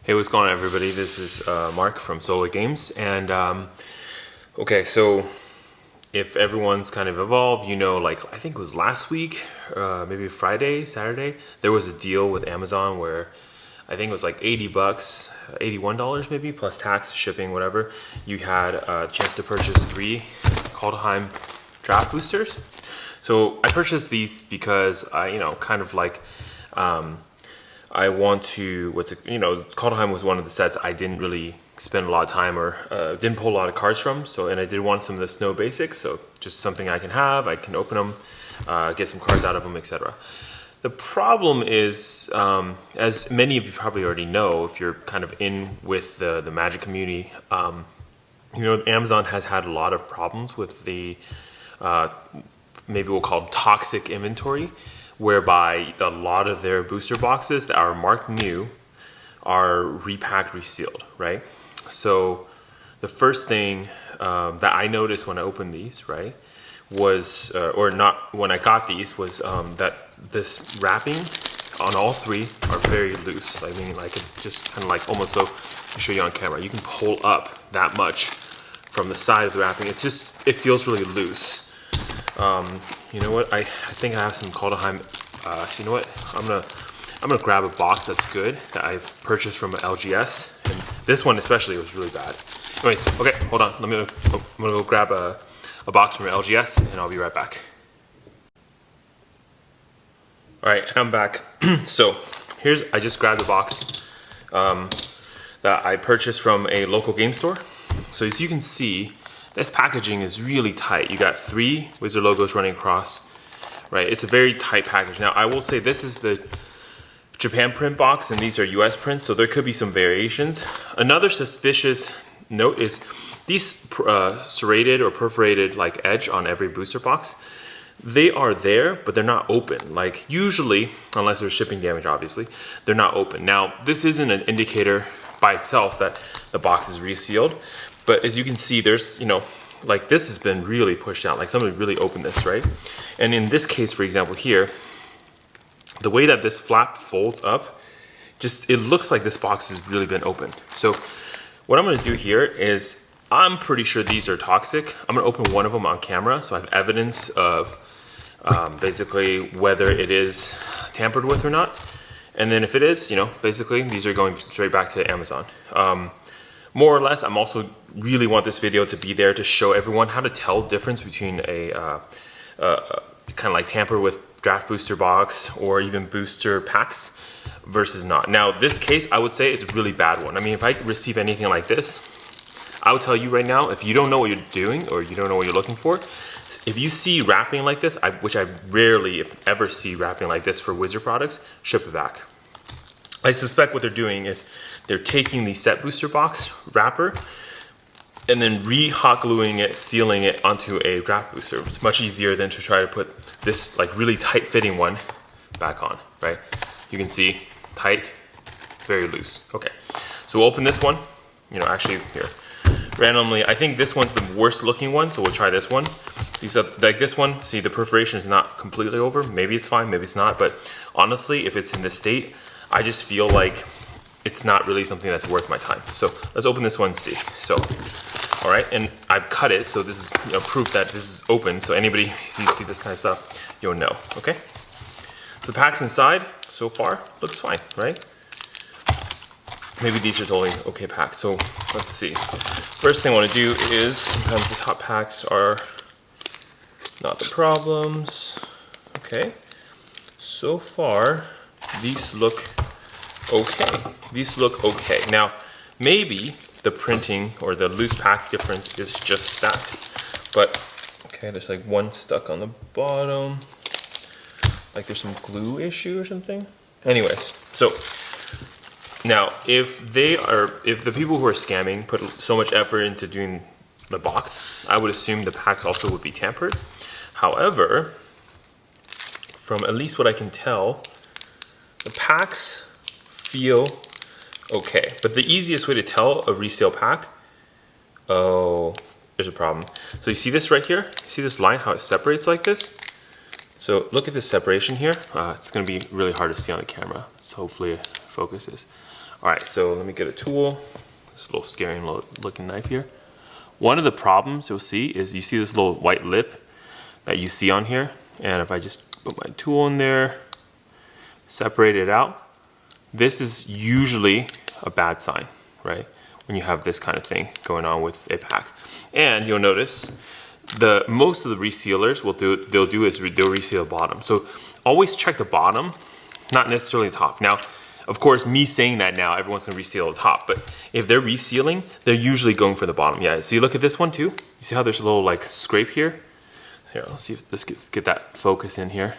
Hey, what's going on, everybody? This is Mark from SLG Games, and okay, so if everyone's kind of involved, you know, like I think it was last week, maybe Friday, Saturday, there was a deal with Amazon where I think it was like $80, $81 maybe, plus tax, shipping, whatever. You had a chance to purchase 3 Kaldheim draft boosters. So I purchased these because I, kind of like. I want to, Kaldheim was one of the sets I didn't really spend a lot of time or didn't pull a lot of cards from. So, and I did want some of the snow basics. So just something I can have, I can open them, get some cards out of them, etc. The problem is, as many of you probably already know, if you're kind of in with the Magic community, Amazon has had a lot of problems with the, maybe we'll call them toxic inventory, whereby a lot of their booster boxes that are marked new are repacked, resealed, right? So the first thing that I noticed when I opened these, right, was, or not when I got these, was that this wrapping on all 3 are very loose. I mean, like it's just kind of like almost, so I'll show you on camera. You can pull up that much from the side of the wrapping. It's just, it feels really loose. You know what? I think I have some Kaldheim. So you know what? I'm gonna grab a box that's good that I've purchased from LGS, and this one especially was really bad. Anyways, okay, hold on. I'm gonna go grab a box from LGS, and I'll be right back. All right, I'm back. So I just grabbed a box that I purchased from a local game store. So as you can see, this packaging is really tight. You got 3 Wizard logos running across, right? It's a very tight package. Now, I will say this is the Japan print box, and these are US prints, so there could be some variations. Another suspicious note is these serrated or perforated like edge on every booster box. They are there, but they're not open. Like usually, unless there's shipping damage, obviously, they're not open. Now, this isn't an indicator by itself that the box is resealed. But as you can see, there's, like this has been really pushed out. Like somebody really opened this, right? And in this case, for example, here, the way that this flap folds up, it looks like this box has really been opened. So what I'm gonna do here is, I'm pretty sure these are toxic. I'm gonna open one of them on camera so I have evidence of basically whether it is tampered with or not. And then if it is, basically these are going straight back to Amazon. More or less, I'm also really want this video to be there to show everyone how to tell the difference between a kind of like tamper with draft booster box or even booster packs versus not. Now, this case, I would say is a really bad one. I mean, if I receive anything like this, I would tell you right now, if you don't know what you're doing or you don't know what you're looking for, if you see wrapping like this, which I rarely, if ever, see wrapping like this for Wizard products, ship it back. I suspect what they're doing is they're taking the set booster box wrapper and then re-hot gluing it, sealing it onto a draft booster. It's much easier than to try to put this like really tight fitting one back on, right? You can see tight, very loose. Okay, so we'll open this one. Actually here, randomly, I think this one's the worst looking one, so we'll try this one. These are like this one, see the perforation is not completely over. Maybe it's fine, maybe it's not, but honestly, if it's in this state, I just feel like it's not really something that's worth my time. So let's open this one and see. So, all right, and I've cut it, so this is proof that this is open. So anybody who see this kind of stuff, you'll know. Okay. So the pack's inside so far looks fine, right? Maybe these are totally okay packs. So let's see. First thing I want to do is sometimes the top packs are not the problems. Okay. So far, these look okay. These look okay. Now, maybe the printing or the loose pack difference is just that. But, okay, there's like one stuck on the bottom. Like there's some glue issue or something. Anyways, so now if the people who are scamming put so much effort into doing the box, I would assume the packs also would be tampered. However, from at least what I can tell, the packs feel okay, but the easiest way to tell a resale pack, oh, there's a problem. So you see this right here? You see this line, how it separates like this? So look at this separation here. It's gonna be really hard to see on the camera, so hopefully it focuses. All right, so let me get a tool. This little scary looking knife here. One of the problems you'll see is you see this little white lip that you see on here. And if I just put my tool in there, separate it out, this is usually a bad sign, right? When you have this kind of thing going on with a pack. And you'll notice most of the resealers they'll reseal the bottom. So always check the bottom, not necessarily the top. Now, of course, me saying that now, everyone's gonna reseal the top, but if they're resealing, they're usually going for the bottom. Yeah, so you look at this one too. You see how there's a little like scrape here? Here, let's see if let's get that focus in here.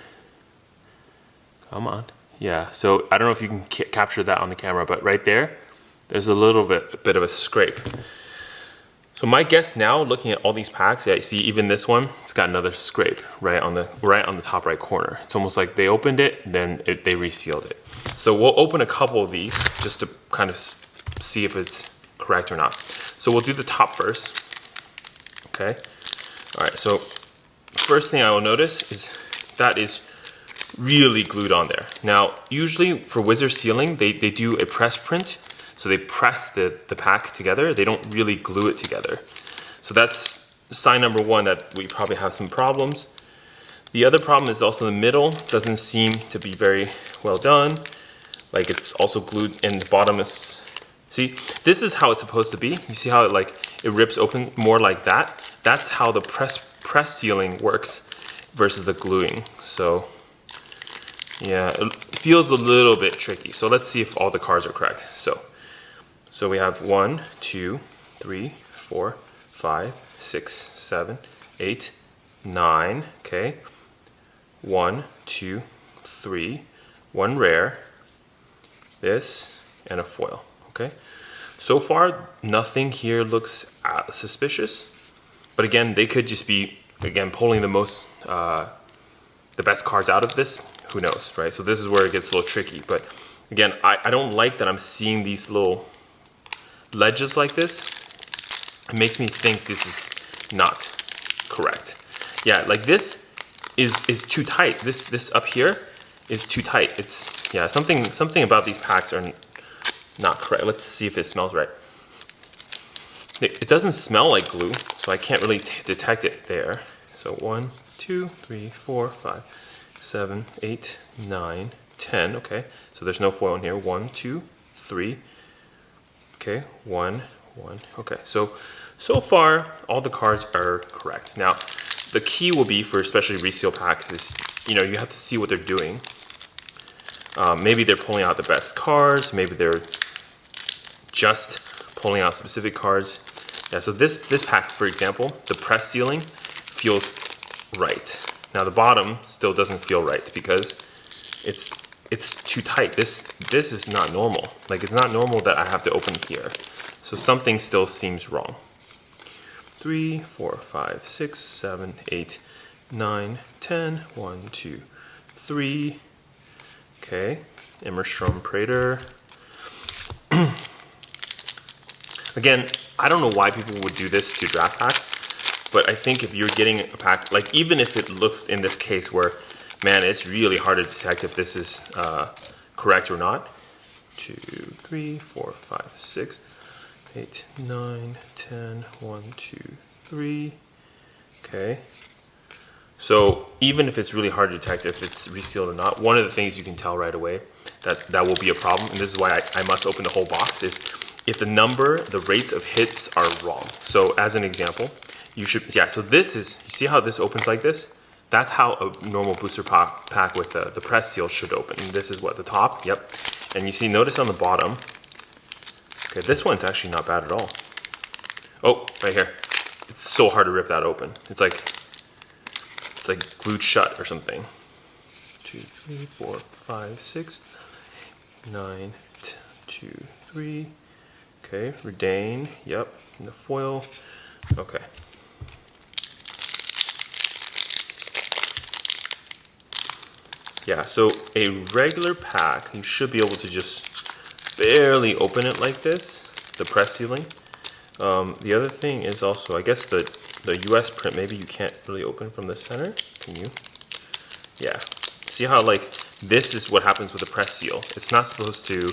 Come on. Yeah, so I don't know if you can capture that on the camera, but right there's a little bit of a scrape. So my guess now, looking at all these packs, yeah, you see even this one, it's got another scrape right on the top right corner. It's almost like they opened it, then they resealed it. So we'll open a couple of these just to kind of see if it's correct or not. So we'll do the top first. Okay. All right. So first thing I will notice is that is really glued on there. Now, usually for Wizard sealing, they do a press print. So they press the pack together. They don't really glue it together. So that's sign number one that we probably have some problems. The other problem is also the middle doesn't seem to be very well done. Like it's also glued and the bottom is, see, this is how it's supposed to be. You see how it rips open more like that? That's how the press sealing works versus the gluing. So yeah, it feels a little bit tricky. So let's see if all the cards are correct. So we have 1, 2, 3, 4, 5, 6, 7, 8, 9, okay. 1, 2, 3, 1 rare, this, and a foil, okay. So far, nothing here looks suspicious, but again, they could just be, again, pulling the best cards out of this, who knows, right? So this is where it gets a little tricky, but again, I don't like that I'm seeing these little ledges like this. It makes me think this is not correct. Yeah, like this is too tight. This up here is too tight. It's, yeah, something about these packs are not correct. Let's see if it smells right. It doesn't smell like glue, so I can't really detect it there. So 1, 2, 3, 4, 5, 7, 8, 9, 10. Okay, so there's no foil in here. 1, 2, 3. Okay, 1, 1. Okay, so far all the cards are correct. Now, the key will be for especially reseal packs is, you have to see what they're doing. Maybe they're pulling out the best cards. Maybe they're just pulling out specific cards. Yeah, so this pack, for example, the press sealing feels right. Now the bottom still doesn't feel right because it's too tight. This is not normal. Like, it's not normal that I have to open here. So something still seems wrong. 3, 4, 5, 6, 7, 8, 9, 10. 1, 2, 3. Okay, Immerstrom Praetor. Again, I don't know why people would do this to draft packs, but I think if you're getting a pack, like even if it looks in this case where, man, it's really hard to detect if this is correct or not. 2, 3, 4, 5, 6, 8, 9, 10, 1, 2, 3. Okay. So even if it's really hard to detect if it's resealed or not, one of the things you can tell right away that will be a problem, and this is why I must open the whole box, is if the rates of hits are wrong. So as an example, you should, yeah, so this is, you see how this opens like this? That's how a normal booster pack with the press seal should open. And this is what, the top? Yep. And you see, notice on the bottom, okay, this one's actually not bad at all. Oh, right here. It's so hard to rip that open. It's like glued shut or something. 2, 3, 4, 5, 6, 9, 2, 3. Okay, Redain, yep, and the foil. Okay. Yeah, so a regular pack, you should be able to just barely open it like this, the press sealing. The other thing is also, I guess the US print, maybe you can't really open from the center. Can you? Yeah. See how, like, this is what happens with a press seal. It's not supposed to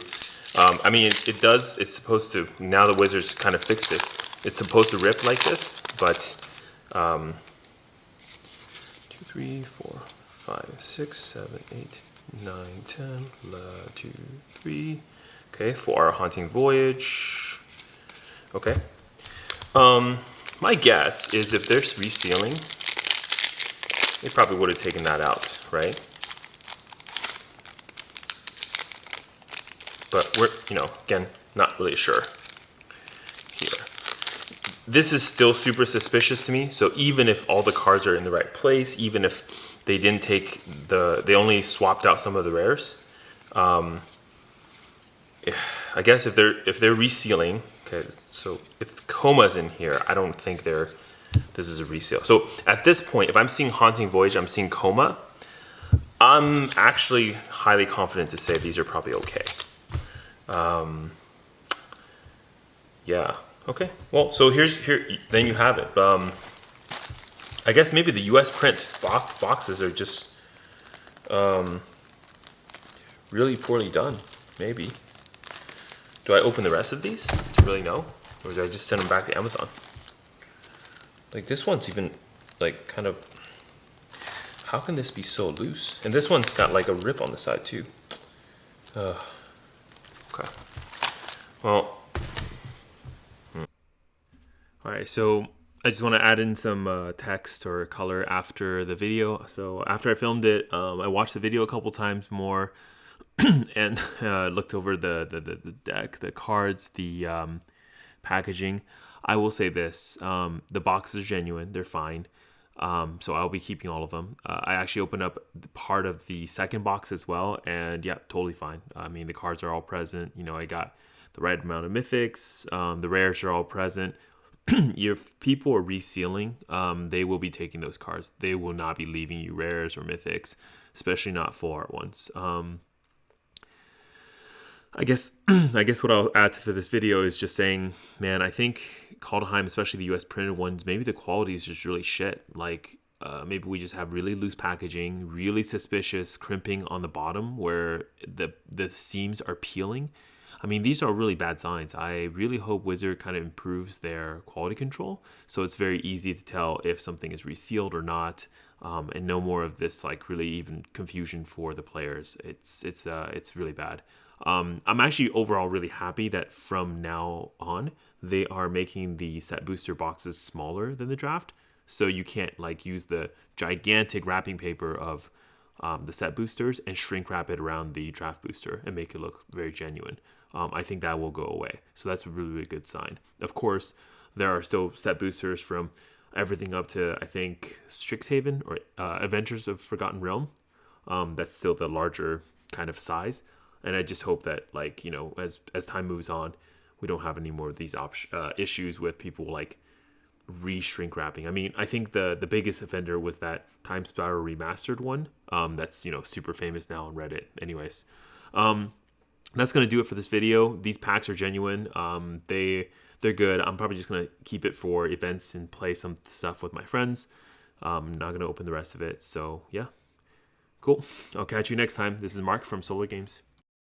I mean, it does. It's supposed to. Now the Wizards kind of fixed this. It's supposed to rip like this, but 2, 3, 4, 5, 6, 7, 8, 9, 10, 2, 3. Okay, for our Haunting Voyage. Okay. My guess is if they're resealing, they probably would have taken that out, right? But we're, again, not really sure here. This is still super suspicious to me. So even if all the cards are in the right place, even if they didn't take they only swapped out some of the rares. I guess if they're resealing, okay. So if Coma's in here, I don't think this is a reseal. So at this point, if I'm seeing Haunting Voyage, I'm seeing Coma. I'm actually highly confident to say these are probably okay. Yeah. Okay. Well, so here. Then you have it. I guess maybe the U.S. print boxes are just really poorly done. Maybe. Do I open the rest of these to really know, or do I just send them back to Amazon? Like this one's even like kind of. How can this be so loose? And this one's got like a rip on the side too. Okay. Well. All right, so I just want to add in some text or color after the video. So after I filmed it, I watched the video a couple times more and looked over the deck, the cards, the packaging. I will say this, the boxes are genuine, they're fine. So I'll be keeping all of them. I actually opened up part of the second box as well, and yeah, totally fine. I mean, the cards are all present. I got the right amount of mythics. The rares are all present. If people are resealing, they will be taking those cards. They will not be leaving you rares or mythics, especially not full art ones. I guess what I'll add for this video is just saying, man, I think Kaldheim, especially the US printed ones, maybe the quality is just really shit. Like maybe we just have really loose packaging, really suspicious crimping on the bottom where the seams are peeling. I mean, these are really bad signs. I really hope Wizard kind of improves their quality control, so it's very easy to tell if something is resealed or not, and no more of this like really even confusion for the players. It's really bad. I'm actually overall really happy that from now on they are making the set booster boxes smaller than the draft, so you can't like use the gigantic wrapping paper of the set boosters and shrink wrap it around the draft booster and make it look very genuine. I think that will go away. So that's a really, really good sign. Of course, there are still set boosters from everything up to, I think, Strixhaven or Adventures of Forgotten Realm. That's still the larger kind of size. And I just hope that, like, as time moves on, we don't have any more of these issues with people, like, re-shrink wrapping. I mean, I think the biggest offender was that Time Spiral Remastered one. That's, super famous now on Reddit. Anyways. That's going to do it for this video. These packs are genuine. They're good. I'm probably just going to keep it for events and play some stuff with my friends. I'm not going to open the rest of it. So, yeah. Cool. I'll catch you next time. This is Mark from Solar Games.